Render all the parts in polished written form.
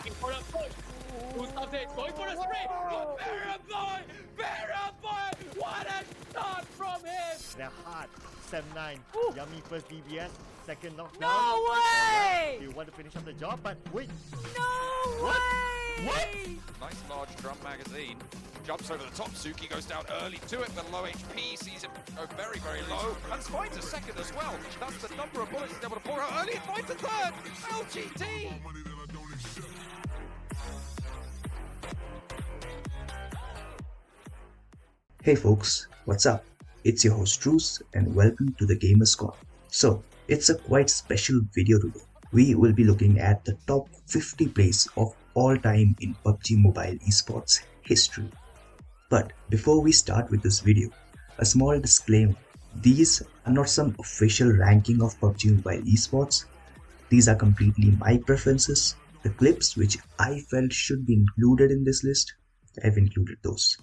looking for a push. Mustafa going for a spray. But verify! What a shot from him! They're hard. 7-9. Yummy first DBS. Second knockdown. No way! You want to finish up the job, but wait. No way! What? Nice large drum magazine. Jumps over the top. Suki goes down early to it, but low HP sees him go very, very low. And finds a second as well. That's the number of bullets he's able to pour out early. And finds a third. LGT! Hey folks, what's up? It's your host Truce and welcome to the Gamers Corner. So, it's a quite special video today. We will be looking at the top 50 plays of all time in PUBG Mobile Esports history. But before we start with this video, a small disclaimer. These are not some official ranking of PUBG Mobile Esports. These are completely my preferences. The clips which I felt should be included in this list, I've included those.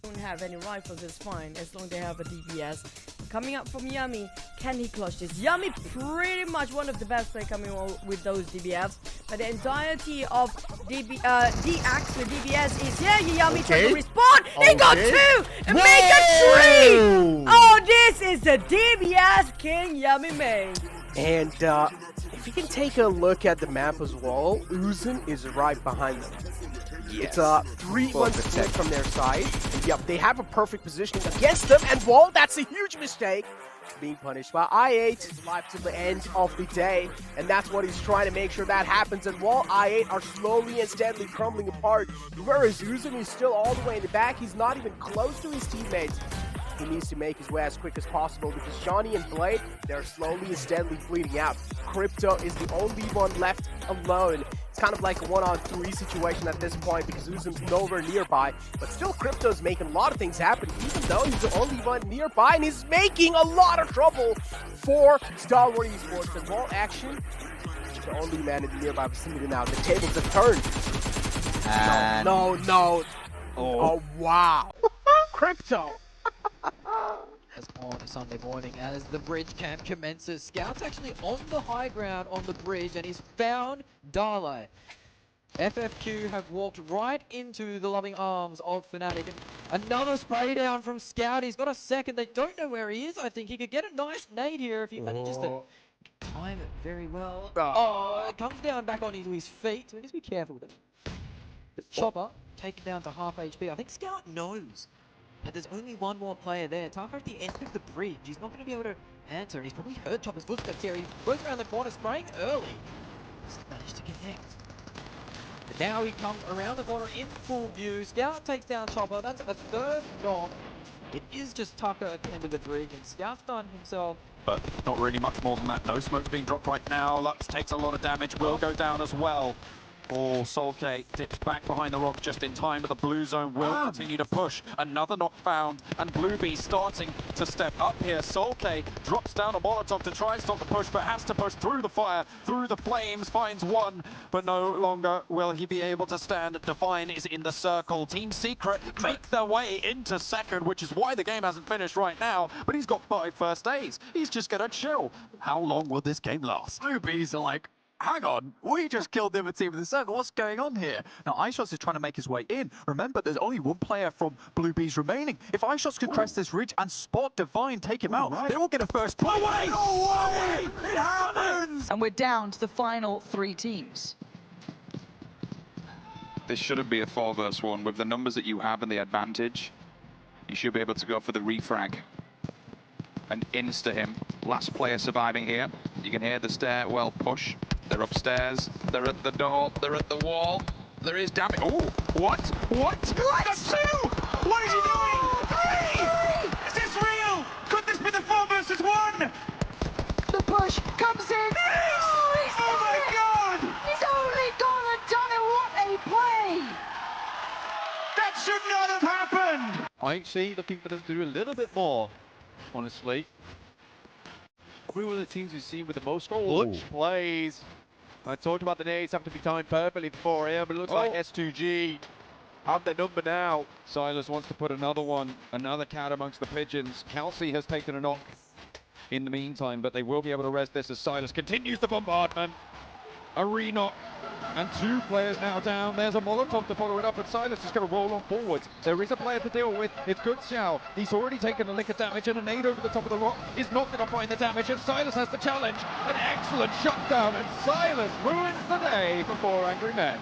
Don't have any rifles, it's fine as long as they have a DBS. Coming up from Yummy, can he clutch this? Yummy pretty much one of the best play coming with those DBFs, but the entirety of DX with DBS is here. Yummy trying to respawn. He got two and make a three. Oh, this is the DBS King Yummy made. And if you can take a look at the map as well, Uzun is right behind them. It's a 3-1 split from their side. And yep, they have a perfect positioning against them, and Wall, that's a huge mistake. Being punished by i8, live to the end of the day, and that's what he's trying to make sure that happens. And while i8 are slowly and steadily crumbling apart, whereas Uzun is still all the way in the back, he's not even close to his teammates. He needs to make his way as quick as possible because Johnny and Blade, they're slowly and steadily bleeding out. Crypto is the only one left alone. It's kind of like a 1-on-3 situation at this point because Uzum's nowhere nearby, but still Crypto's making a lot of things happen even though he's the only one nearby, and he's making a lot of trouble for Star Wars Esports. And Wall action, the only man in the nearby vicinity now. The tables have turned. And no. Oh wow. Crypto. As on a Sunday morning, as the bridge camp commences, Scout's actually on the high ground on the bridge, and he's found Darla. FFQ have walked right into the loving arms of Fnatic. And another spray down from Scout. He's got a second. They don't know where he is. I think he could get a nice nade here if he manages to time it very well. Oh, it comes down back onto his feet. So just be careful with it. The Chopper taken down to half HP. I think Scout knows that there's only one more player there. Taka at the end of the bridge. He's not going to be able to answer. He's probably heard Chopper's footsteps here. He goes around the corner, spraying early. Just managed to connect. But now he comes around the corner in full view. Scout takes down Chopper. That's a third knock. It is just Tucker at the end of the bridge, and Scout's done himself. But not really much more than that. No smoke being dropped right now. Lux takes a lot of damage. Will go down as well. Oh, Solke dips back behind the rock just in time, but the blue zone will continue to push. Another knock found, and Bluebee starting to step up here. Solke drops down a Molotov to try and stop the push, but has to push through the fire, through the flames, finds one, but no longer will he be able to stand. Define is in the circle. Team Secret make their way into second, which is why the game hasn't finished right now, but he's got 5 first aids. He's just gonna chill. How long will this game last? Bluebees are like, hang on, we just killed the other team in the circle. What's going on here? Now, iShots is trying to make his way in. Remember, there's only one player from Bluebees remaining. If iShots could crest this ridge and spot Divine, take him out, they will get a first play. No way! No way! It happens! And we're down to the final 3 teams. This shouldn't be a 4 versus 1. With the numbers that you have and the advantage, you should be able to go for the refrag and insta him. Last player surviving here. You can hear the stairwell push. They're upstairs, they're at the door, they're at the wall. There is damage. Oh, what? That's 2! What is he doing? 3! Is this real? Could this be the 4 versus 1? The push comes in. Oh my god! He's only gone and done it. What a play! That should not have happened! IHC looking for them to do a little bit more, honestly. We were the teams we've seen with the most clutch plays. I talked about the nades have to be timed perfectly before him, but it looks like S2G have their number now. Silas wants to put another one, another cat amongst the pigeons. Kelsey has taken a knock in the meantime, but they will be able to rest this as Silas continues the bombardment. Arena. And 2 players now down. There's a Molotov to follow it up, and Silas is going to roll on forwards. There is a player to deal with. It's Good Xiao. He's already taken a lick of damage, and a nade over the top of the rock is not going to find the damage, and Silas has the challenge. An excellent shutdown, and Silas ruins the day for 4 Angry Men.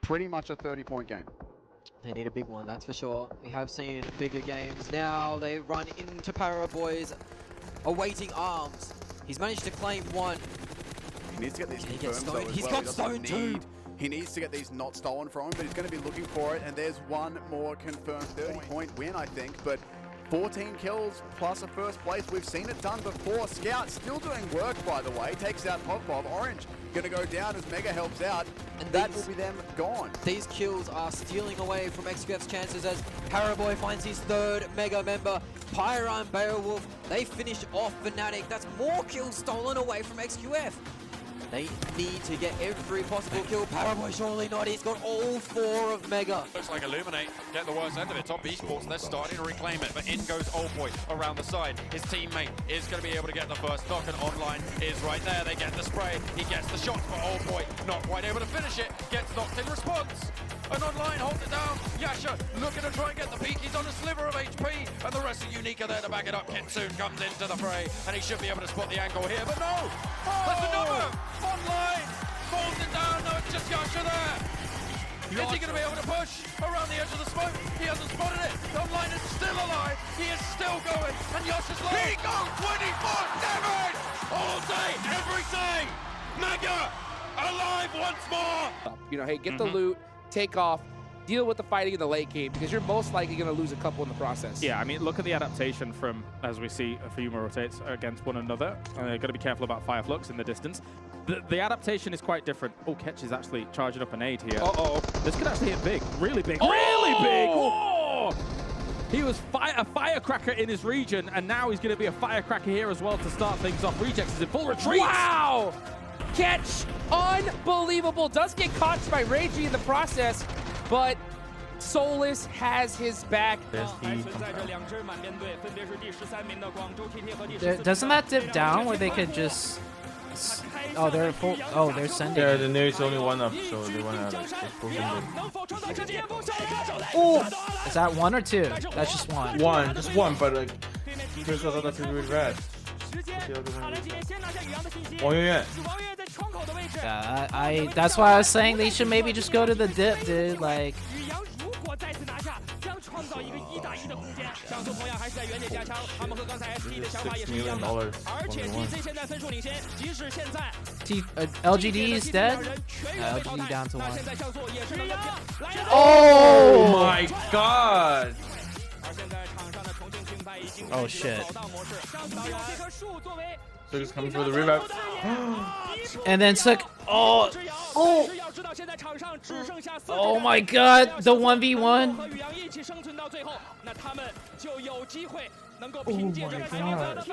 Pretty much a 30-point game. They need a big one, that's for sure. We have seen bigger games. Now they run into Para Boys, awaiting arms. He's managed to claim 1. He needs to get these He confirmed gets though stoned. as He's well. got He doesn't stoned too. need- He needs to get these not stolen from him, but he's going to be looking for it. And there's one more confirmed 30-point win, I think. But 14 kills plus a first place. We've seen it done before. Scout still doing work, by the way. Takes out Popov. Orange going to go down as Mega helps out. And that will be them gone. These kills are stealing away from XQF's chances as Paraboy finds his 3rd Mega member. Pyra and Beowulf, they finish off Fnatic. That's more kills stolen away from XQF. They need to get every possible kill. Paraboy surely not. He's got all 4 of Mega. Looks like Illuminate get the worst end of it. Top Esports, they're starting to reclaim it, but in goes Old Boy around the side. His teammate is going to be able to get the first knock, and Online is right there. They get the spray. He gets the shot, but Old Boy not quite able to finish it. Gets knocked in response. And Online holds it down. Yasha looking to try and get the peak. He's on a sliver of HP, and the rest of Unique are there to back it up. Kitsune comes into the fray, and he should be able to spot the angle here, but no! That's another! Online falls it down. No, it's just Yasha there. Is he going to be able to push around the edge of the smoke? He hasn't spotted it. Online is still alive. He is still going, and Yasha's low. He goes 24/7 all day, every day. Mega alive once more. You know, hey, get the loot, take off, deal with the fighting in the late game, because you're most likely going to lose a couple in the process. Yeah, I mean, look at the adaptation from, as we see Fuma rotates against one another. Got to be careful about Fireflux in the distance. The adaptation is quite different. Oh, Ketch is actually charging up an aid here. Uh-oh. This could actually hit big. Really big. Oh! Really big! Oh! He was a firecracker in his region, and now he's going to be a firecracker here as well to start things off. Rejects is in full retreat. Wow! Catch! Unbelievable! Does get caught by Reiji in the process, but Solus has his back. Doesn't that dip down where they could just... Oh, they're full. Oh, they're sending. Yeah, the nade is only 1 up, so they want to expose them. Oh! Is that 1 or 2? That's just 1. 1, just 1, but like, here's what that's really red. Yeah, that's why I was saying they should maybe just go to the dip, dude. Like. $6 million. LGD is dead? LGD down to 1. Oh my god! Oh shit. So just coming for the revive. And then took. Oh! Oh! Oh my god! The 1v1! Oh my god.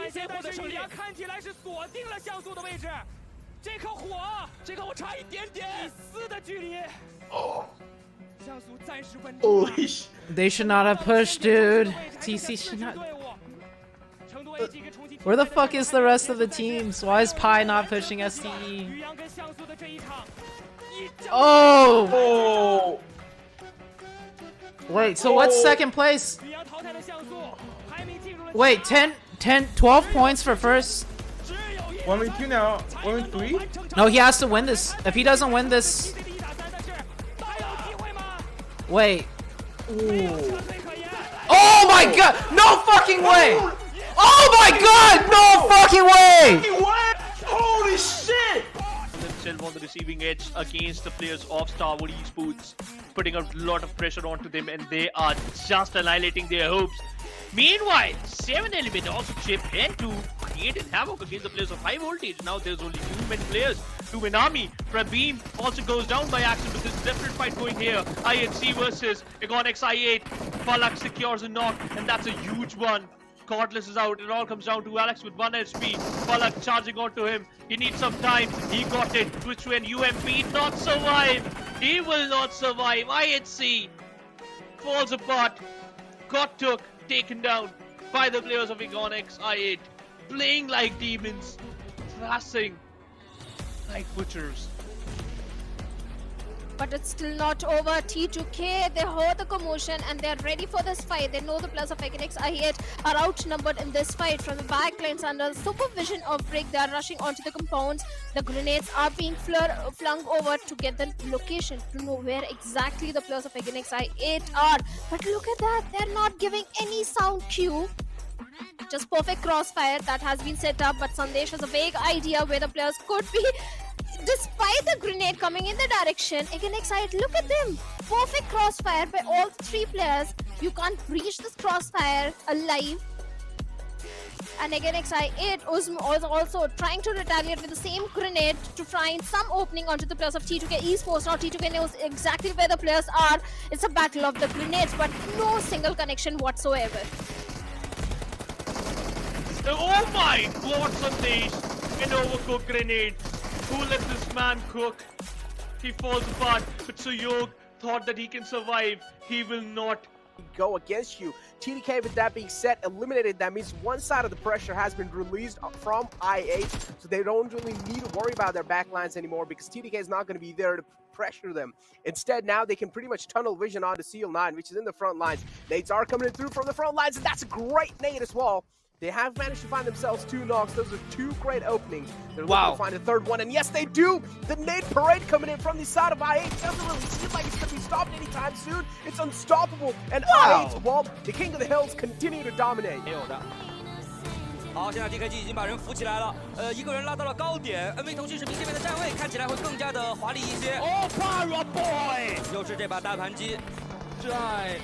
Holy shit. They should not have pushed, dude. TC should not. Where the fuck is the rest of the teams? Why is Pi not pushing STE? Oh! Wait, so what's second place? Wait, 12 points for first? 1v2 now. 1v3? No, he has to win this. If he doesn't win this... Wait. Ooh. Oh my god! No fucking way! Oh my god! No fucking way! Holy shit! Themselves on the receiving edge against the players of Starwood Esports, putting a lot of pressure onto them, and they are just annihilating their hopes. Meanwhile, 7 Element also chip in to create havoc against the players of High Voltage. Now there's only 2 men players, 2 men army. Prabeam also goes down by accident, but there's a different fight going here. IHC versus Egonix I8. Falak secures a knock, and that's a huge one. Cordless is out. It all comes down to Alex with 1 HP. Falak charging onto him. He needs some time. He got it. Twitch to an UMP. Not survive. He will not survive. IHC falls apart. Got took. Taken down by the players of Egonix I8. Playing like demons. Thrashing like butchers. but it's still not over. T2K, they heard the commotion and they're ready for this fight. They know the players of Egenix are outnumbered in this fight. From the backlines under the supervision of Brick, they are rushing onto the compounds. The grenades are being flung over to get the location, to know where exactly the players of Egenix are. But look at that, they're not giving any sound cue. Just perfect crossfire that has been set up, but Sandesh has a vague idea where the players could be. Despite the grenade coming in the direction, Egenix, look at them. Perfect crossfire by all three players. You can't breach this crossfire alive. And Egenix Uzm also trying to retaliate with the same grenade to find some opening onto the players of T2K Esports. Now T2K knows exactly where the players are. It's a battle of the grenades, but no single connection whatsoever. Oh my god, Sandesh! An overcooked grenade. Who let this man cook? He falls apart, but Suyog thought that he can survive. He will not go against you. TDK, with that being said, eliminated. That means one side of the pressure has been released from IH, so they don't really need to worry about their backlines anymore because TDK is not going to be there to pressure them. Instead, now they can pretty much tunnel vision onto Seal9, which is in the front lines. Nades are coming through from the front lines, and that's a great nade as well. They have managed to find themselves 2 knocks. Those are 2 great openings. They're looking to find a third one, and yes, they do! The nade parade coming in from the side of IH doesn't really seem like it's going to be stopped anytime soon. It's unstoppable, and IH, well, the King of the Hills continue to dominate. 好，现在 DKG 已经把人扶起来了，一个人拉到了高点。NV 腾讯视频这边的站位看起来会更加的华丽一些。哦 ，Para Boy， 又是这把大盘机。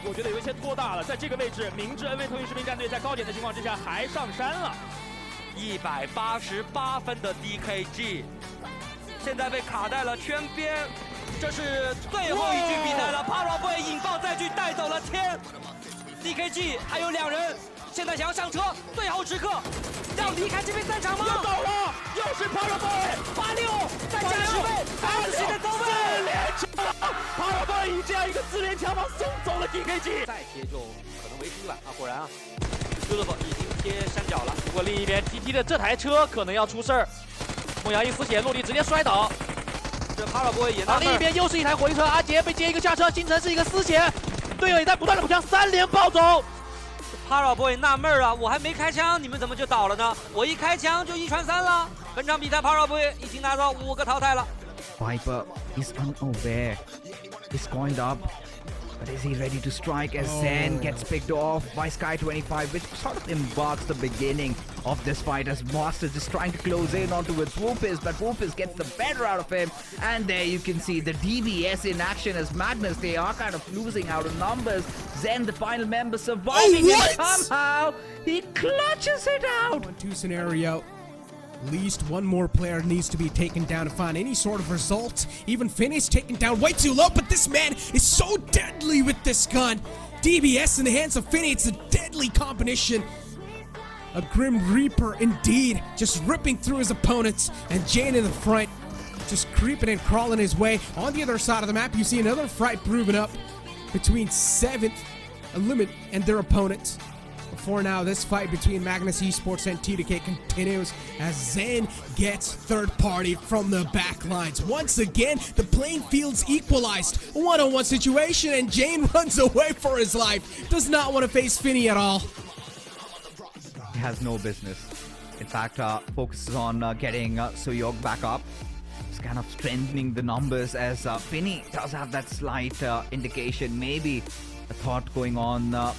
我觉得有一些拖大了，在这个位置，明知 NV 腾讯视频战队在高点的情况之下还上山了，188分的 DKG， 现在被卡在了圈边，这是最后一局比赛了 ，Para Boy 引爆载具带走了天 ，DKG 还有2人，现在想要上车，最后时刻要离开这边战场吗？又走了，又是 Para Boy，86，再加2位，4系的走位，4连抢 ，Para Boy 以这样一个4连抢法送走了 DKG， 再贴就可能为输了啊！果然啊 ，Relive 已经贴山脚了。不过另一边 TT 的这台车可能要出事儿，梦瑶一浮血落地直接摔倒，这 Para Boy 也纳闷。另一边又是一台火力车，阿杰被接一个下车，金城是一个丝血，队友也在不断的补枪，3连暴走。 Para Boy 纳闷啊，我还没开枪，你们怎么就倒了呢？我一开枪就1传3了。本场比赛 Para Boy 已经拿到5个淘汰了。Viper is unaware. He's coined up, but is he ready to strike as Zen gets picked off by Sky25, which sort of embarks the beginning of this fight as Master just trying to close in onto its Whoopis, but Whoopis gets the better out of him. And there you can see the DBS in action as Magnus. They are kind of losing out on numbers. Zen, the final member, surviving, and somehow he clutches it out. 1-2 scenario. At least one more player needs to be taken down to find any sort of result. Even Finney's taken down way too low, but this man is so deadly with this gun. DBS in the hands of Finney, it's a deadly combination. A Grim Reaper indeed, just ripping through his opponents, and Jane in the front, just creeping and crawling his way. On the other side of the map, you see another fight proven up between 7th Limit and their opponents. For now, this fight between Magnus Esports and TDK continues as Zen gets third party from the backlines. Once again, the playing field's equalized. A one-on-one situation, and Jane runs away for his life. Does not want to face Finney at all. He has no business. In fact, focuses on getting Suyog back up. It's kind of strengthening the numbers as Finney does have that slight indication, maybe a thought going on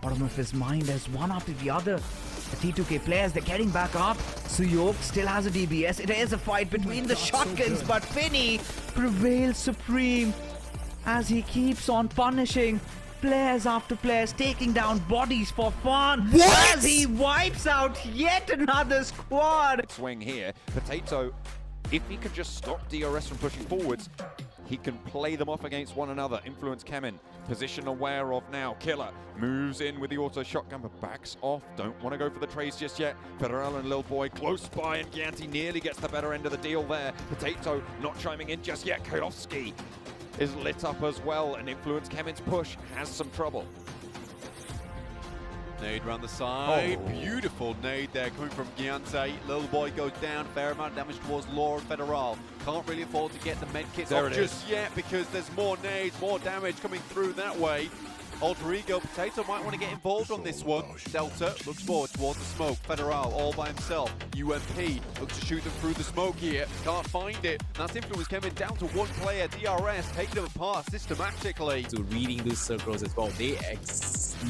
bottom of his mind as one after the other. The T2K players, they're getting back up. Suyog still has a DBS. It is a fight between the shotguns, but Finney prevails supreme as he keeps on punishing players after players, taking down bodies for fun. What? As he wipes out yet another squad. Swing here. Potato, if he can just stop DRS from pushing forwards, he can play them off against one another. Influence Kemen, position aware of now. Killer moves in with the auto shotgun, but backs off. Don't want to go for the trades just yet. Federal and Lil Boy close by, and Gianti nearly gets the better end of the deal there. Potato not chiming in just yet. Kailovsky is lit up as well, and Influence Kemen's push has some trouble. Nade around the side. Beautiful nade there coming from Giante. Little boy goes down. Fair amount of damage towards Law and Federal. Can't really afford to get the med kits off just yet because there's more nades, more damage coming through that way. Alter Ego Potato might want to get involved on this one. Delta looks forward towards the smoke. Federal all by himself. UMP looks to shoot them through the smoke here. Can't find it. That's Influence coming down to one player. DRS taking them apart systematically. To reading these circles as well, they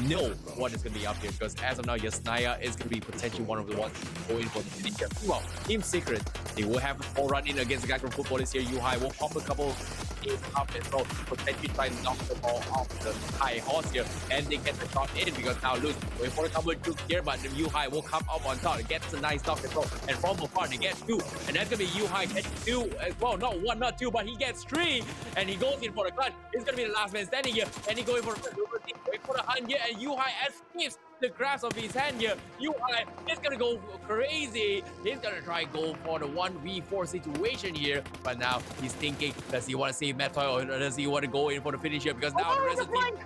know what is going to be up here because as of now, Yasnaya is going to be potentially one of the ones going for the finish here. Well, Team Secret, they will have a full run in against the guy from Football this year. Yuhai will pop a couple up as well, potentially try to knock the ball off the high horse here, and they get the shot in because now Luz wait for the cover juke here, but the Yuhai will come up on top. It gets a nice knock as well, and from afar they get two, and that's gonna be Yuhai getting two as well. Not one, not two, but he gets three, and he goes in for the clutch. It's gonna be the last man standing here, and he going for the hunt here, and Yuhai escapes the grasp of his hand here. Yuhai is gonna go crazy. He's gonna try go for the 1v4 situation here, but now he's thinking, does he want to save Metoy or does he want to go in for the finish here? Because now the rest of the team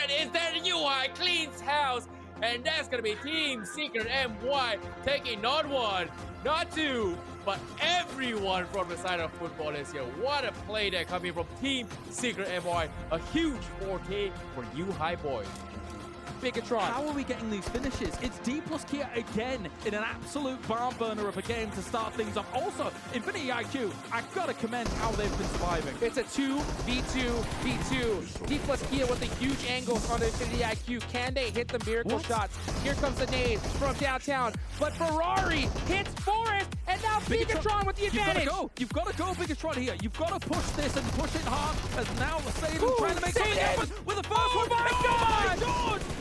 is there. Yuhai cleans house, and that's gonna be Team Secret MY taking not one, not two, but everyone from the side of Football is here. What a play there coming from Team Secret MY. A huge 4K for Yuhai boys. Bigatron. How are we getting these finishes? It's D plus Kia again in an absolute barn burner of a game to start things off. Also, Infinity IQ, I've got to commend how they've been surviving. It's a 2v2v2. D plus Kia with the huge angles on the Infinity IQ. Can they hit the miracle shots? Here comes the nade from downtown, but Ferrari hits Forest, and now Bigatron with the advantage. You've got to go, Bigatron here. You've got to push this and push it hard. As now Mercedes trying to make something happen with the first one. My God!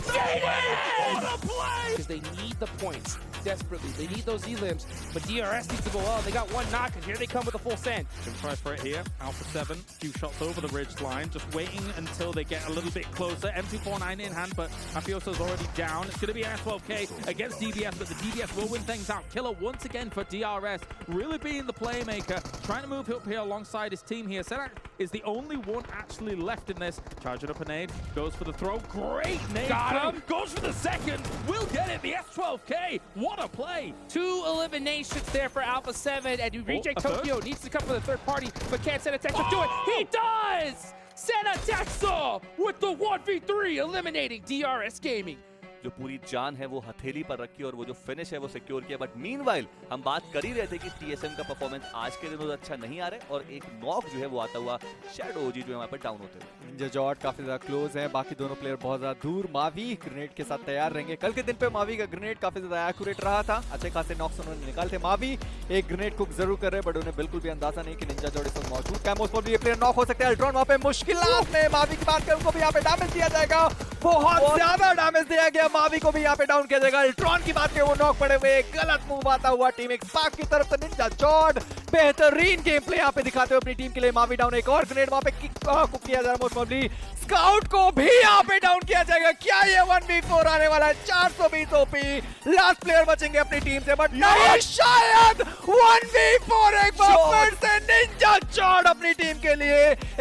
What a play! Because they need the points desperately. They need those elims, but DRS needs to go well. They got one knock, and here they come with a full send. Can try for it here. Alpha 7, few shots over the ridge line, just waiting until they get a little bit closer. MP49 in hand, but Mafioso's already down. It's going to be an S12K against DBS, but the DBS will win things out. Killer once again for DRS, really being the playmaker, trying to move up here alongside his team here. Senak is the only one actually left in this. Charging up a nade, goes for the throw. Great nade. Got him. Goes for the second. Will get it. The S12K. What a play. 2 eliminations there for Alpha 7, and Reject Tokyo needs to come for the third party, but can't send a Texel do it. He does! Send a Texel with the 1v3, eliminating DRS Gaming. जो पूरी जान है वो हथेली पर रखी और वो जो फिनिश है वो सिक्योर किया बट मीनवाइल हम बात कर ही रहे थे कि टीएसएम का परफॉर्मेंस आज के दिन अच्छा नहीं आ रहा और एक नॉक जो है वो आता हुआ शैडो ओजी जो हमारे पर डाउन होते हैं निंजा जॉर्ड काफी ज्यादा क्लोज है बाकी दोनों प्लेयर बहुत ज्यादा दूर मावी ग्रेनेड के साथ तैयार रहेंगे कल के दिन पे मावी का ग्रेनेड काफी ज्यादा एक्यूरेट रहा था अच्छे खासे नॉक्स उन्होंने निकाले थे मावी एक ग्रेनेड कुक जरूर कर रहे बट उन्हें बिल्कुल भी अंदाजा नहीं कि निंजा जॉर्ड इस वक्त मौजूद कैमोस पर भी ये प्लेयर नॉक हो सकते हैं अल्ट्रॉन वहां पे मुश्किल में मावी की बात करें उनको भी यहाँ पे डैमेज दिया जाएगा बहुत ज्यादा डैमेज दिया गया मावी को भी यहाँ पे डाउन किया जाएगा अल्ट्रॉन की बात करें वो नॉक पड़े हुए गलत मूव आता हुआ टीम एक स्पार्क की तरफ से निंजा जॉर्ड बेहतरीन गेम प्ले यहाँ पे दिखाते हुए अपनी टीम के लिए मावी डाउन एक और ग्रेनेड वहां पे कुक किया जा रहा है मोस्ट प्रोबेबली स्काउट को भी यहाँ पे डाउन किया जाएगा क्या ये 1v4 आने वाला है 420 ओपी लास्ट प्लेयर बचेंगे अपनी टीम से बट नहीं शायद 1v4 एक बार फिर से निंजा जॉर्ड अपनी टीम के लिए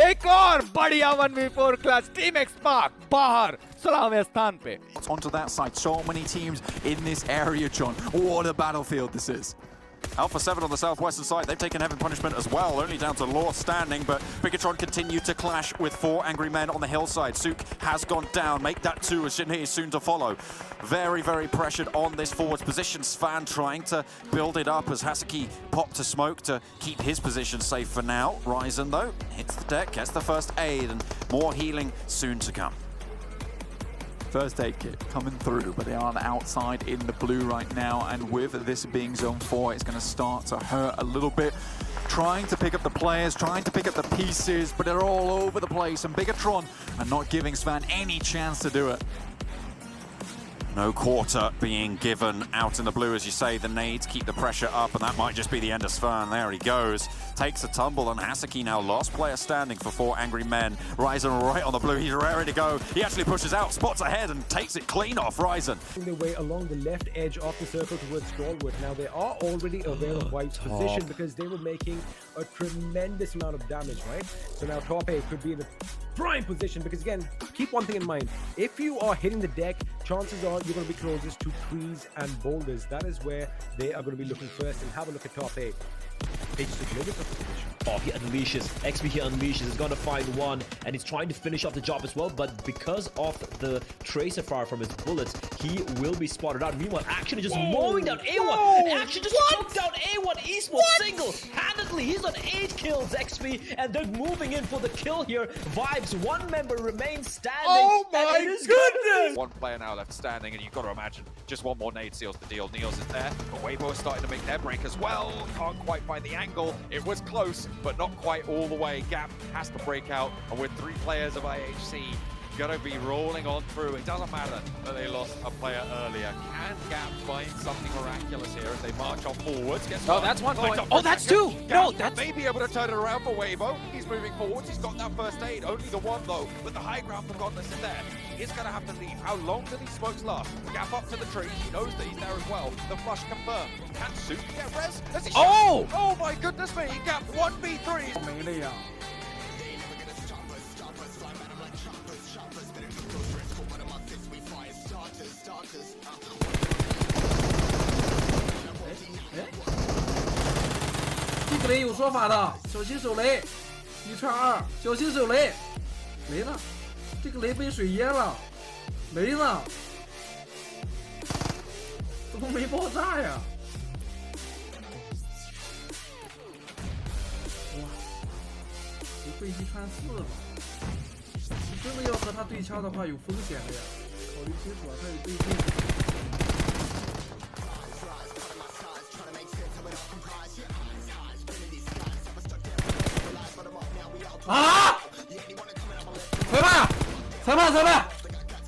एक और बढ़िया 1v4 clutch team x spark बाहर सलामी स्थान पे onto that side. So many teams in this area, John. What a battlefield this is. Alpha 7 on the southwestern side, they've taken heavy punishment as well, only down to Law standing, but Bigatron continued to clash with 4 angry men on the hillside. Sook has gone down, make that 2 as Shinhei is soon to follow. Very, very pressured on this forwards position. Svan trying to build it up as Hasaki popped to smoke to keep his position safe for now. Ryzen though, hits the deck, gets the first aid, and more healing soon to come. First aid kit coming through, but they are on the outside in the blue right now, and with this being zone 4, it's going to start to hurt a little bit. Trying to pick up the players, trying to pick up the pieces, but they're all over the place, and Bigatron are not giving Svan any chance to do it. No quarter being given out in the blue, as you say. The nades keep the pressure up, and that might just be the end of Svan. There he goes. Takes a tumble, and Hasaki now last player standing for 4 angry men. Ryzen right on the blue. He's ready to go. He actually pushes out, spots ahead, and takes it clean off Ryzen. Their way along the left edge of the circle towards Stallwood. Now, they are already aware of White's position because they were making a tremendous amount of damage, right? So now Top 8 could be in a prime position because, again, keep one thing in mind. If you are hitting the deck chances are you're going to be closest to trees and boulders. That is where they are going to be looking first. And have a look at top 8. Oh, he unleashes. XP here unleashes. He's going to find one, and he's trying to finish off the job as well. But because of the tracer fire from his bullets, he will be spotted out. Meanwhile, Action is just mowing down A1. Action just took down A1 Esports single-handedly. He's on 8 kills, XP, and they're moving in for the kill here. Vibes, one member remains standing. Oh my goodness! One player now left standing, and you've got to imagine just one more nade seals the deal. Neos is there, but Weibo is starting to make their break as well. Can't quite find the angle. It was close, but not quite all the way. Gap has to break out, and with 3 players of IHC, gonna be rolling on through. It doesn't matter that they lost a player earlier. Can Gap find something miraculous here as they march on forwards? Guess what? That's 1 point. Up Oh, for a that's second. 2. Gap No, that's... may be able to turn it around for Weibo. He's moving forwards. He's got that first aid. Only the 1 though, but the high ground for Godless is there. He's gonna have to leave. How long do these smokes last? Gap up to the tree. He knows that he's there as well. The flush confirmed. Can Soup get res? Does he Oh! Oh my goodness me! Gap 1v3. 没了呀。这个雷有说法的，小心手雷，1x2，小心手雷，没了，这个雷被水淹了，没了，怎么没爆炸呀？哇，不会1x4了？你真的要和他对枪的话，有风险的呀，考虑清楚啊，他有对面。 啊！裁判，裁判，裁判，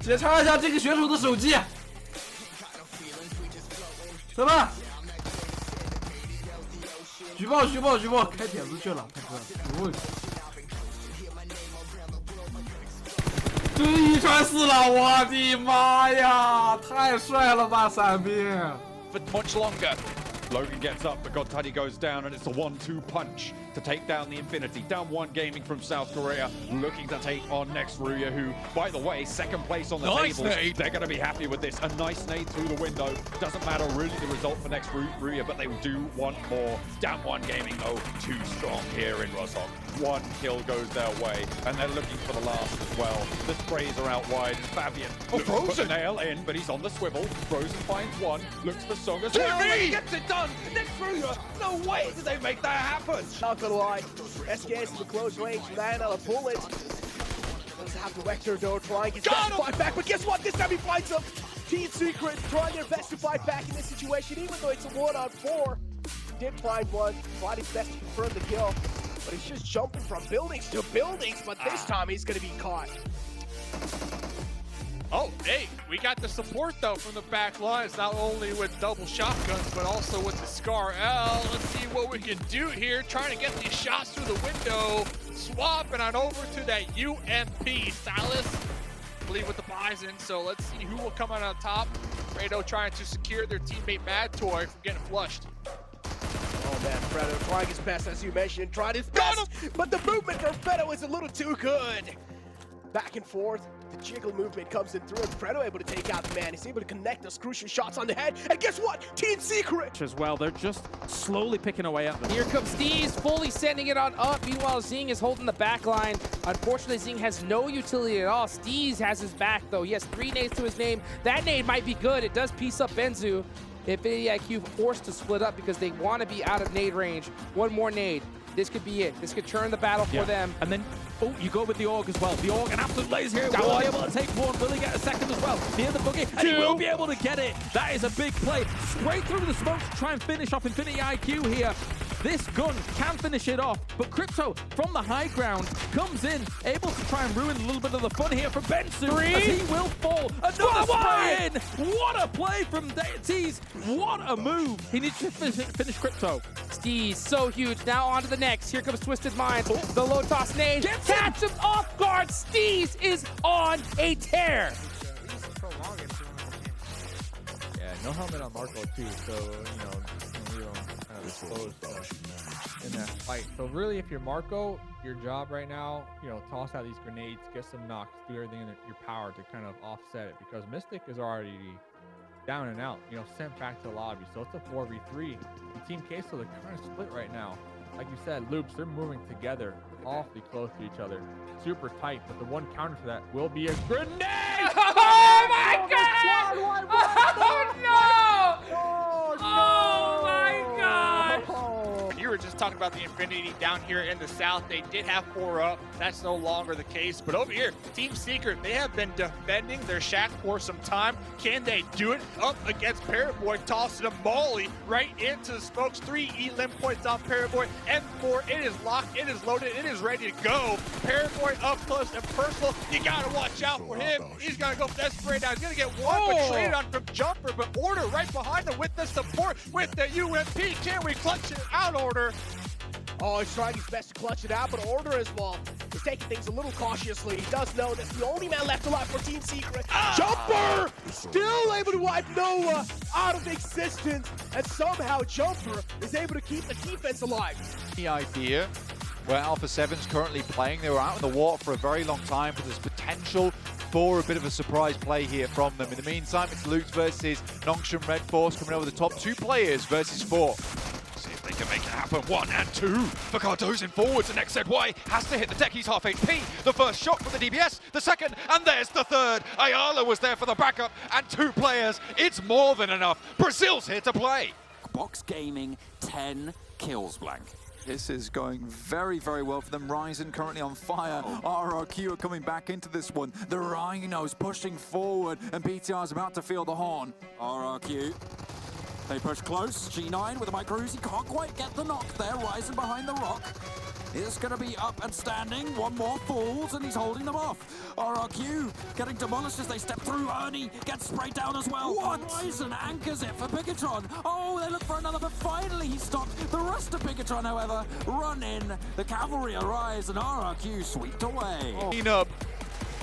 检查一下这个选手的手机。裁判，举报，举报，举报，开点子去了，大哥，有问题。这1x4了，我的妈呀，太帅了吧，伞兵！ For much longer. Logan gets up, but Godtuddy goes down, and it's a 1-2 punch to take down the Infinity. Down 1 Gaming from South Korea, looking to take on next Ruya, who, by the way, 2nd place on the tables. They're going to be happy with this. A nice nade through the window. Doesn't matter really the result for next Ruya, but they do want more. Down 1 Gaming, though, too strong here in Rossok. 1 kill goes their way, and they're looking for the last as well. The sprays are out wide, and Fabian looks to put the nail in, but he's on the swivel. Frozen finds 1, looks for Songas. He gets it done! Next Ruya! No way did they make that happen! Not gonna lie, SKS is a close range, man on a bullet. Doesn't have the vector though, trying his best to fight back, but guess what? This time he finds him! Team Secret trying their best to fight back in this situation, even though it's a 1-on-4. Did find 1, tried his best to confirm the kill, but he's just jumping from buildings to buildings, but this time he's gonna be caught. Oh, hey, we got the support though from the back lines, not only with double shotguns, but also with the Scar L. Let's see what we can do here, trying to get these shots through the window, swapping on over to that UMP. Silas, I believe with the Bison, so let's see who will come out on top. Fredo trying to secure their teammate Mad Toy from getting flushed. Oh man, Fredo trying his best, as you mentioned, tried his best, but the movement for Fredo is a little too good. Back and forth, the jiggle movement comes in through, and Fredo able to take out the man. He's able to connect those crucial shots on the head, and guess what? Team Secret! As well, they're just slowly picking away at them. Here comes Steez, fully sending it on up. Meanwhile, Zing is holding the back line. Unfortunately, Zing has no utility at all. Steez has his back, though. He has 3 nades to his name. That nade might be good. It does piece up Benzu. Infinity IQ forced to split up because they want to be out of nade range. 1 more nade. This could be it. This could turn the battle for them. And then, oh, you go with the AUG as well. The AUG, an absolute laze here. Will be able to take 1. Will he get a 2nd as well? Here's the boogie, and he will be able to get it. That is a big play. Straight through the smoke to try and finish off Infinity IQ here. This gun can finish it off, but Crypto from the high ground comes in, able to try and ruin a little bit of the fun here for Bensu as he will fall. Another spray in! What a play from Tease! What a move! He needs to finish Crypto. Steez, so huge. Now on to the next. Here comes Twisted Mind. The low toss nade. Catch him off guard. Steez is on a tear. Yeah, no helmet on Marco too, so, you know, kind of exposed. in that fight. So really, if you're Marco, your job right now, you know, toss out these grenades, get some knocks, do everything in your power to kind of offset it, because Mystic is already down and out, you know, sent back to the lobby. So it's a 4v3. And Team Queso, they're kind of split right now. Like you said, Loops, they're moving together, awfully close to each other, super tight. But the one counter to that will be a grenade. Oh my god! Oh no! Oh my god! You were just talking about the Infinity down here in the south. They did have 4 up. That's no longer the case. But over here, Team Secret, they have been defending their shack for some time. Can they do it? Up against Paraboy, tossing a molly right into the smokes. 3 elim points off Paraboy. M4, it is locked, it is loaded, it is ready to go. Paraboy up close and personal. You gotta watch out for him. He's gonna go for that spray down. He's gonna get one, but traded on from Jumper. But Order right behind him with the support, with the UMP. Can we clutch it out, Order? Oh, he's trying his best to clutch it out, but Order as well is taking things a little cautiously. He does know that's the only man left alive for Team Secret. Jumper still able to wipe Noah out of existence, and somehow Jumper is able to keep the defense alive. The idea where Alpha 7's currently playing, they were out in the water for a very long time, but there's potential for a bit of a surprise play here from them. In the meantime, it's Lutz versus Nongshim Red Force coming over the top. 2 players versus 4. See if they can make it happen. 1 and 2 for Cardozo forwards, and XZY has to hit the deck. He's half HP. The first shot for the DBS, the second, and there's the third. Ayala was there for the backup, and 2 players. It's more than enough. Brazil's here to play. Box Gaming, 10 kills, Blank. This is going very, very well for them. Ryzen currently on fire. RRQ are coming back into this one. The Rhinos pushing forward, and BTR is about to feel the horn. RRQ, they push close. G9 with a micro Uzi, can't quite get the knock there. Ryzen behind the rock. Is going to be up and standing. One more falls, and he's holding them off. RRQ getting demolished as they step through. Ernie gets sprayed down as well. What? Ryzen anchors it for Bigatron. Oh, they look for another, but finally he stopped. The rest of Bigatron, however, run in. The cavalry arrives, and RRQ swept away. Up,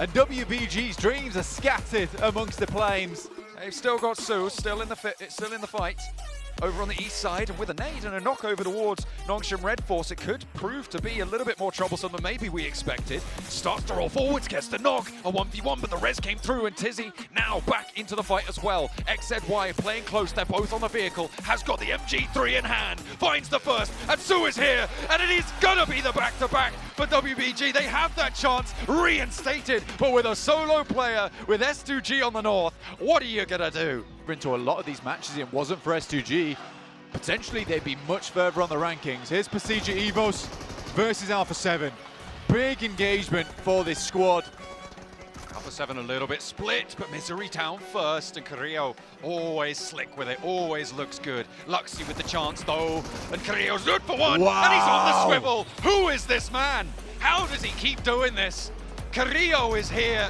and WBG's dreams are scattered amongst the flames. They've still got Sue, still in the fight. Over on the east side, and with a nade and a knock over towards Nongshim Red Force, it could prove to be a little bit more troublesome than maybe we expected. Starts to roll forwards, gets the knock, a 1v1, but the res came through, and Tizzy now back into the fight as well. XZY playing close, they're both on the vehicle, has got the MG3 in hand, finds the first, and Sue is here, and it is gonna be the back-to-back for WBG. They have that chance reinstated, but with a solo player, with S2G on the north, what are you gonna do? Into a lot of these matches, it wasn't for S2G, potentially they'd be much further on the rankings. Here's Pasija Evos versus Alpha 7. Big engagement for this squad. Alpha 7 a little bit split, but Misery Town first, and Carrillo always slick with it, always looks good. Luxy with the chance though, and Carrillo's good for one, and he's on the swivel. Who is this man? How does he keep doing this? Carrillo is here.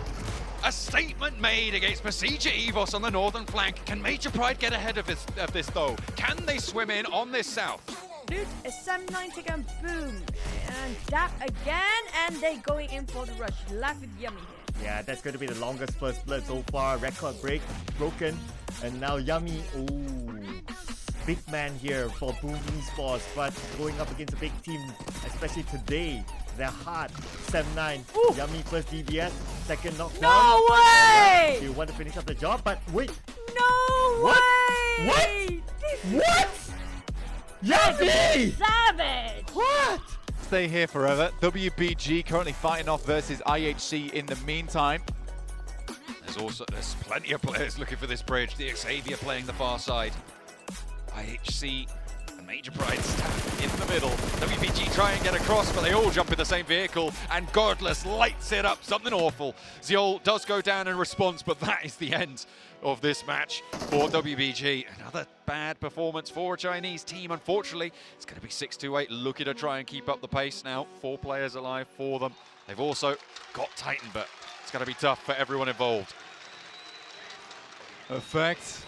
A statement made against Pasija Evos on the northern flank. Can Major Pride get ahead of this though? Can they swim in on this south? Dude, a 7-9 take and boom. And that again, and they going in for the rush. Live with Yummy here. Yeah, that's going to be the longest first blood so far. Record break broken. And now Yummy, ooh, big man here for Boom Esports, but going up against a big team, especially today. They're hard. 7-9. Yummy first DBS, second knockdown. No way! You want to finish up the job, but wait. No way! What? Yummy! Savage! What? Stay here forever. WBG currently fighting off versus IHC in the meantime. There's plenty of players looking for this bridge. The Xavier playing the far side. IHC. Major Pride staff in the middle. WBG try and get across, but they all jump in the same vehicle, and Godless lights it up. Something awful. Zeol does go down in response, but that is the end of this match for WBG. Another bad performance for a Chinese team, unfortunately. It's going to be 6-8, looking to try and keep up the pace now. 4 players alive for them. They've also got Titan, but it's going to be tough for everyone involved. Effect.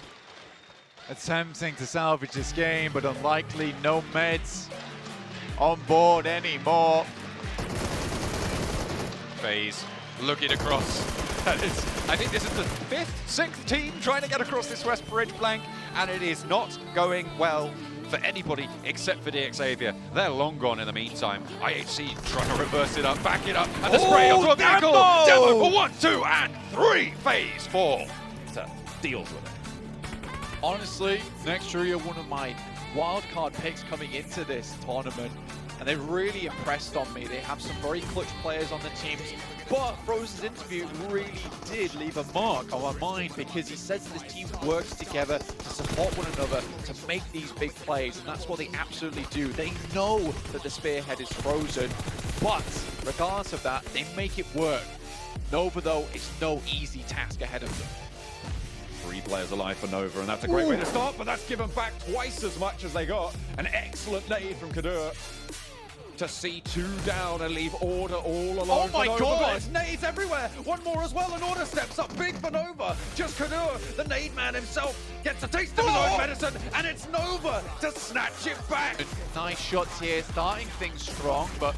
Attempting to salvage this game, but unlikely. No meds on board anymore. FaZe looking across. I think this is the 5th, 6th team trying to get across this West Bridge blank, and it is not going well for anybody except for DXavier. They're long gone in the meantime. IHC trying to reverse it up, back it up, and the spray onto a vehicle. Demo for 1, 2, and 3. Phase 4. Deals with it. Honestly, Nextria are one of my wildcard picks coming into this tournament, and they've really impressed on me. They have some very clutch players on the teams, but Frozen's interview really did leave a mark on my mind, because he says that his team works together to support one another to make these big plays, and that's what they absolutely do. They know that the spearhead is Frozen, but regardless of that, they make it work. Nova, though, it's no easy task ahead of them. 3 players alive for Nova, and that's a great way to start, but that's given back twice as much as they got. An excellent nade from Kadur to see 2 down and leave Order all alone. Oh my God! There's nades everywhere! One more as well, and Order steps up big for Nova. Just Kadur, the nade man himself, gets a taste of his own medicine, and it's Nova to snatch it back. Nice shots here, starting things strong, but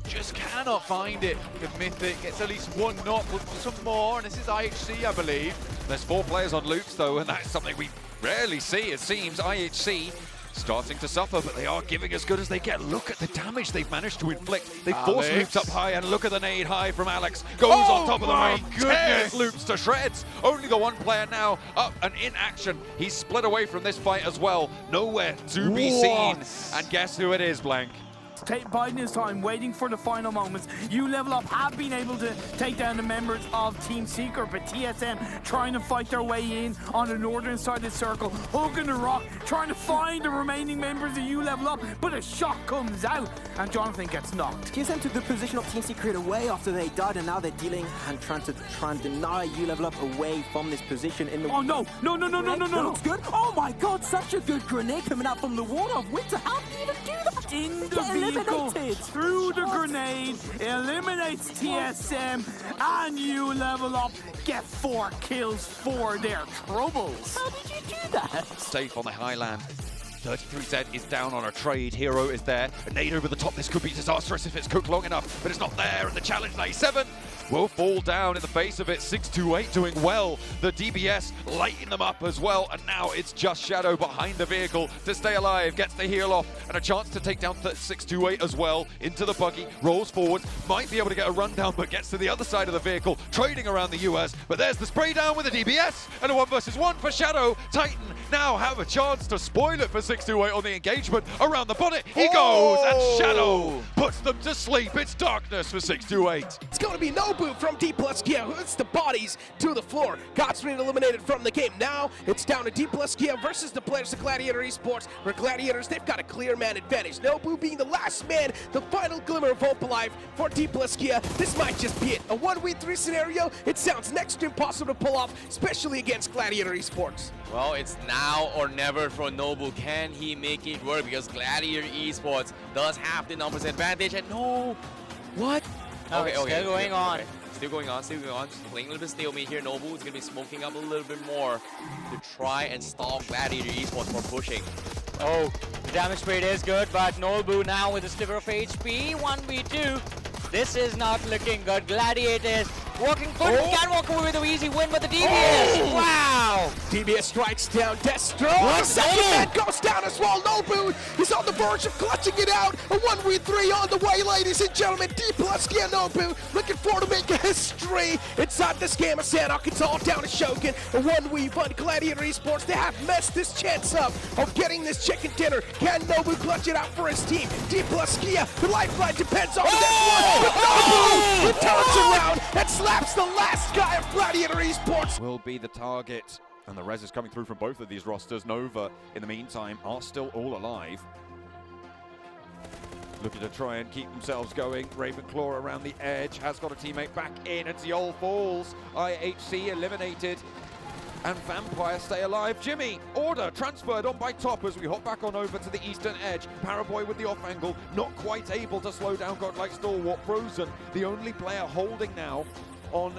just cannot find it. The Mythic gets at least 1 knock, look for some more, and this is IHC, I believe. There's 4 players on loops though, and that's something we rarely see. It seems IHC starting to suffer, but they are giving as good as they get. Look at the damage they've managed to inflict. They force loops up high, and look at the nade high from Alex. Goes on top of the mound, tears loops to shreds. Only the 1 player now up and in action. He's split away from this fight as well. Nowhere to be seen. And guess who it is, Blank? Biding his time, waiting for the final moments. You Level Up have been able to take down the members of Team Secret, but TSM trying to fight their way in on the northern side of the circle, hugging the rock, trying to find the remaining members of You Level Up, but a shot comes out, and Jonathan gets knocked. TSM took the position of Team Secret away after they died, and now they're dealing and trying to deny You Level Up away from this position in the... Oh no, no. Looks good. Oh my God, such a good grenade coming out from the water of Winter. How did he even do that? In the vehicle, through the grenade, eliminates TSM, and You Level Up get 4 kills for their troubles. How did you do that? Safe on the highland. 33Z is down on a trade. Hero is there. A nade over the top. This could be disastrous if it's cooked long enough, but it's not there. And the challenge 97 will fall down in the face of it. 628 doing well. The DBS lighting them up as well. And now it's just Shadow behind the vehicle to stay alive. Gets the heal off and a chance to take down 628 as well. Into the buggy. Rolls forward. Might be able to get a rundown, but gets to the other side of the vehicle. Trading around the US. But there's the spray down with the DBS. And a 1 versus 1 for Shadow. Titan now have a chance to spoil it for 628 on the engagement. Around the bonnet. He goes. And Shadow puts them to sleep. It's darkness for 628. It's going to be Nobu from D+ Kia, who hits the bodies to the floor. Godspeed eliminated from the game. Now it's down to D+ Kia versus the players of Gladiator Esports, where Gladiators, they've got a clear man advantage. Nobu being the last man, the final glimmer of hope alive for D+ Kia. This might just be it. A 1v3 scenario, it sounds next to impossible to pull off, especially against Gladiator Esports. Well, it's now or never for Nobu. Can he make it work? Because Gladiator Esports does have the numbers advantage. And no, what? Okay. Still going on. Still going on. Just playing a little bit stalemate here. Nobu is going to be smoking up a little bit more to try and stop Gladiator Esports from pushing. Oh, the damage rate is good, but Nobu now with a sliver of HP. 1v2. This is not looking good. Gladiators working good. Can walk away with an easy win, but the DBS. Wow. DBS strikes down Destro. The second man goes down as well. Nobu is on the verge of clutching it out. A 1v3 on the way, ladies and gentlemen. D+ Kia Nobu looking forward to making history inside this game of Sanok. It's all down to Shogun. A 1v1 Gladiator Esports. They have messed this chance up of getting this chicken dinner. Can Nobu clutch it out for his team? D+ Kia, the lifeline depends on this one. But Nobu, he turns around and slaps the last guy of Gladiator Esports. Will be the target, and the res is coming through from both of these rosters. Nova, in the meantime, are still all alive. Looking to try and keep themselves going. Ravenclaw around the edge, has got a teammate back in, and Ziol falls. IHC eliminated, and Vampire stay alive. Jimmy, Order transferred on by top as we hop back on over to the eastern edge. Paraboy with the off angle, not quite able to slow down Godlike Stalwart. Frozen, the only player holding now on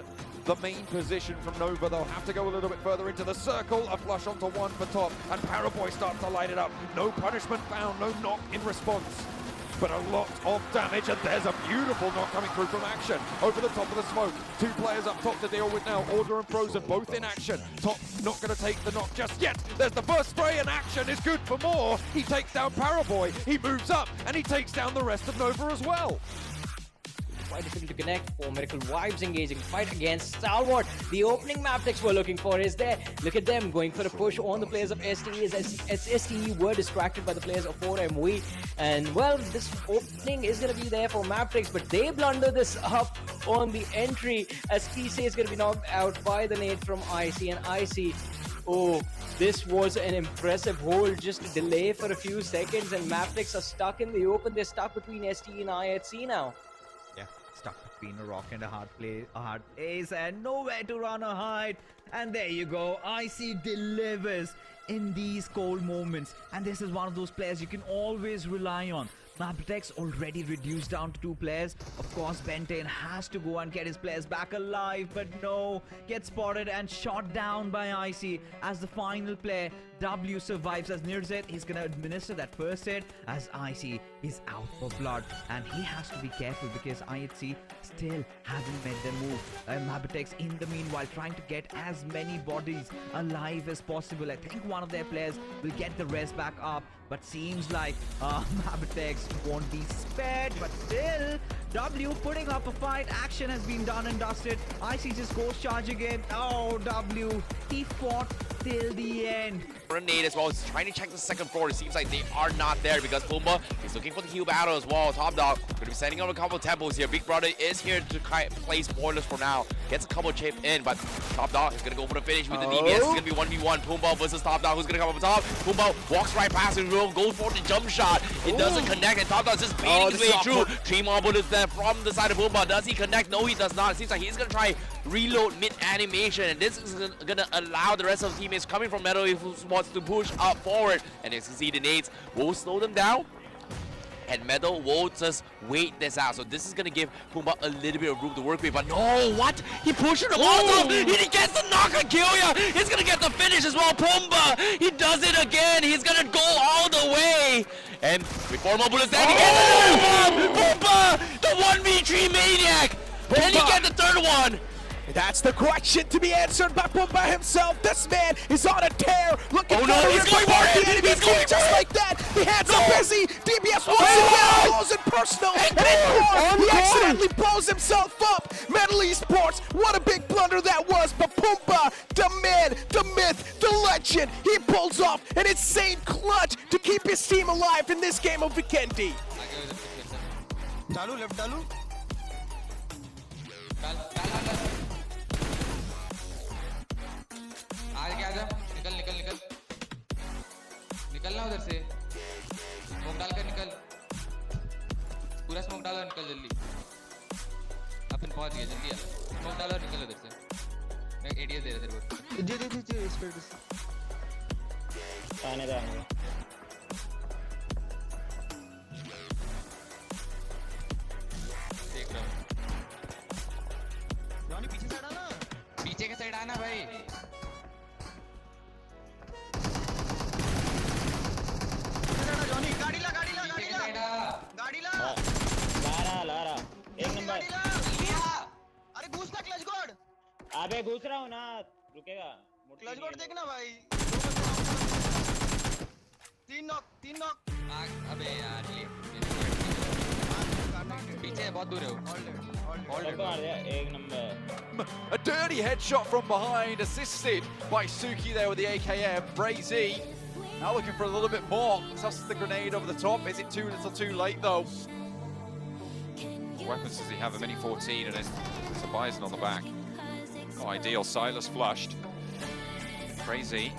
the main position from Nova. They'll have to go a little bit further into the circle. A flush onto 1 for top, and Paraboy starts to light it up. No punishment found, no knock in response. but a lot of damage, and there's a beautiful knock coming through from Action over the top of the smoke. Two players up top to deal with now, Order and Frozen, both in action. Top not going to take the knock just yet. There's the first spray, and Action is good for more. He takes down Paraboy, he moves up, and he takes down the rest of Nova as well. Quite difficult to connect for Miracle Vibes engaging fight against Stalwart. The opening map text we're looking for is there. Look at them going for a push on the players of STE as STE were distracted by the players of 4MV. And well, this opening is going to be there for Maptrix, but they blunder this up on the entry as PSA is going to be knocked out by the nade from IC, and IC, oh, this was an impressive hold, just a delay for a few seconds, and Maptrix are stuck in the open. They're stuck between STE and IHC now. Yeah, stuck between a rock and a hard place, and nowhere to run or hide. And there you go, IC delivers in these cold moments, and this is one of those players you can always rely on. Maptex already reduced down to 2 players. Of course, Benten has to go and get his players back alive, but no, gets spotted and shot down by IC as the final player. W survives as Nirzet. He's gonna administer that first hit as IC is out for blood, and he has to be careful because IHC still haven't made their move. Maptex in the meanwhile trying to get as many bodies alive as possible. I think one of their players will get the rest back up, but seems like Maptex won't be spared, but still W putting up a fight. Action has been done and dusted. IC just goes charging in. Oh, W, he fought till the end. Grenade as well. He's trying to check the second floor. It seems like they are not there because Pumba is looking for the heal battle as well. Top Dog going to be sending out a couple of tempos here. Big Brother is here to play spoilers for now. Gets a couple chip in, but Top Dog is going to go for the finish with the DBS. It's going to be 1v1. Pumba versus Top Dog. Who's going to come up top? Pumba walks right past him. Goes for the jump shot. It doesn't connect, and Top Dog is just baiting his way through. 3 more bullets there from the side of Pumba. Does he connect? No, he does not. It seems like he's going to try reload mid-animation, and this is going to allow the rest of the teammates coming from Metal who wants to push up forward, and as you see, the nades will slow them down, and Metal will just wait this out. So this is going to give Pumba a little bit of room to work with, but no, what? He pushed the ball and he gets the knock and kill ya. He's going to get the finish as well. Pumba, he does it again. He's going to go all the way, and with 4 more bullets there, he gets another bomb. Pumba, the 1v3 maniac. Can he get the third one? That's the question to be answered by Pumba himself. This man is on a tear. Looking for he's going for it. He's going just like that. The hands are busy. DBS once again blows it personal. And he accidentally blows himself up. Metal Esports, what a big blunder that was. But Pumba, the man, the myth, the legend, he pulls off an insane clutch to keep his team alive in this game of Vikendi. Dalu, left Dalu. आजा निकल निकल निकल निकलना उधर से smoke डालकर निकल पूरा स्मोक डालो निकल जल्दी अपन पहुंच गए जल्दी आ स्मोक डालो निकल उधर से मैं एडीएस दे रहा तेरे को जी इस पे आने दे देख रहा हूं जॉनी पीछे साइड आना पीछे के साइड आना भाई लारा एक नंबर अरे घुस ना क्लच गोड अबे घुस रहा हूं ना रुकेगा क्लच गोड देखना भाई 3 नॉक अबे यार ये पीछे बहुत दूर है वो एक number A dirty headshot from behind, assisted by Suki there with the AKM. Brazy now looking for a little bit more. Tosses the grenade over the top. Is it too little too late though? What weapons does he have? A Mini 14 and there's a Bison on the back. Oh, ideal. Silas flushed. Crazy.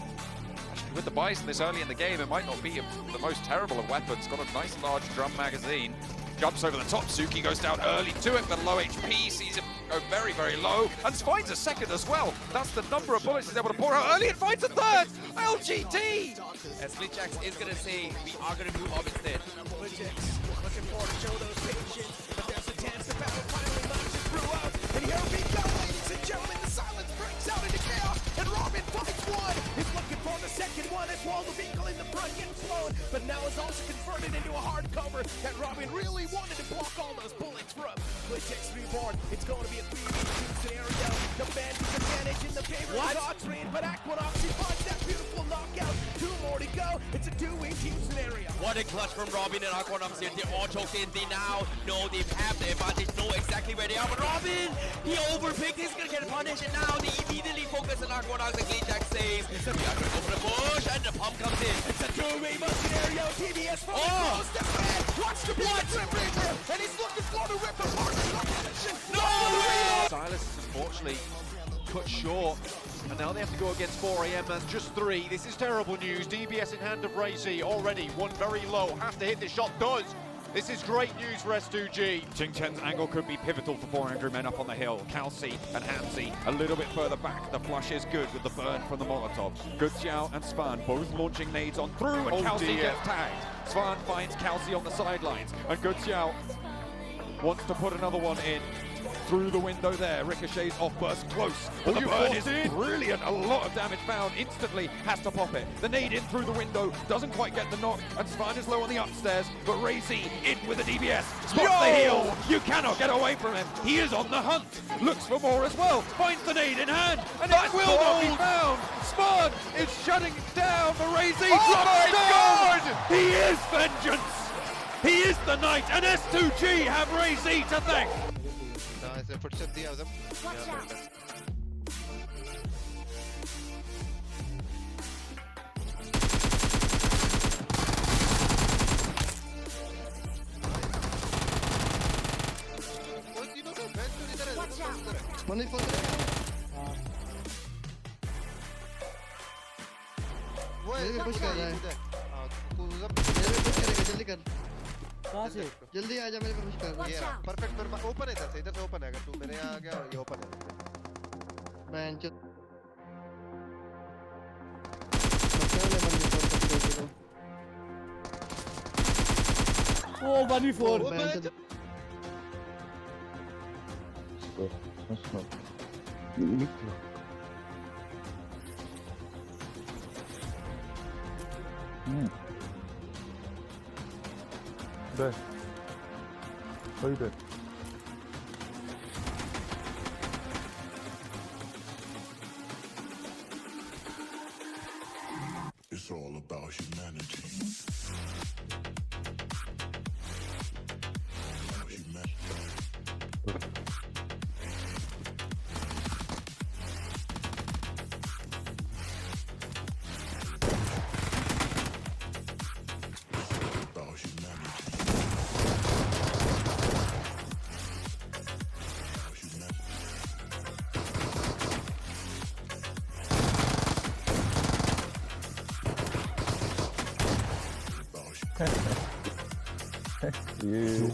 Actually, with the Bison this early in the game, it might not be the most terrible of weapons. Got a nice large drum magazine. Jumps over the top. Suki goes down early to it, but low HP. Sees him go very, very low. And finds a second as well. That's the number of bullets he's able to pour out early and finds a third. LGD! As Glitchax is going to say, we are going to move up instead. Glitchax looking forward to show those patience. But there's a chance the battle finally launches throughout. And here we go, ladies and gentlemen. The silence breaks out into chaos. And Robin finds one. He's looking for the second one as well. The vehicle in the front gets blown. But now is also converted into a hard cover. That Robin Robin really wanted to block all those bullets from Glitchx Reborn. It's going to be a 3v2 scenario. The Bandits advantage in the favor of Doctrine, but Aquanox, he finds that beautiful knockout. 2 more to go. It's a 2v2 scenario. What a clutch from Robin and Aquanox here. They're all choked in. They now know they have the advantage, know exactly where they are. But Robin, he overpicked. He's going to get a punish, and now they immediately focus on Aquanox, and Glitchx says, we are going to go for the push, and the pump comes in. It's a 2v1 scenario. TBS close to red. Watch the Grim Reaper, and he's looking for the rip apart the competition. No! Silas is unfortunately cut short, and now they have to go against 4am. That's just 3. This is terrible news. DBS in hand of Razy already, one very low. Have to hit this shot, does. This is great news for S2G. Ching Chen's angle could be pivotal for 400 men up on the hill. Kalsi and Hamsi a little bit further back. The flush is good with the burn from the Molotov. Good Xiao and Svan both launching nades on through, and Kalsi gets tagged. Svan finds Kalsi on the sidelines, and Good Xiao wants to put another one in. Through the window there, ricochets off, burst close. But the burn is brilliant. A lot of damage found. Instantly has to pop it. The nade in through the window, doesn't quite get the knock, and Svan is low on the upstairs, but Razy in with a DBS. Spots the heel. You cannot get away from him. He is on the hunt. Looks for more as well. Finds the nade in hand, and it will not be found. Svan is shutting down the Razy. Oh my God! He is vengeance. He is the knight, and S2G have Razy to thank. फुर्सत दिया उधर वो push कर रहा है तू उधर push करेगा जल्दी कर कहाँ से जल्दी आ जा मेरे पे पुश कर ये परफेक्ट पर ओपन है इधर से ओपन है अगर तू मेरे यहाँ आ गया ये ओपन है मैं चल Oh, 1v4. There. What are you doing? It's all about humanity. You.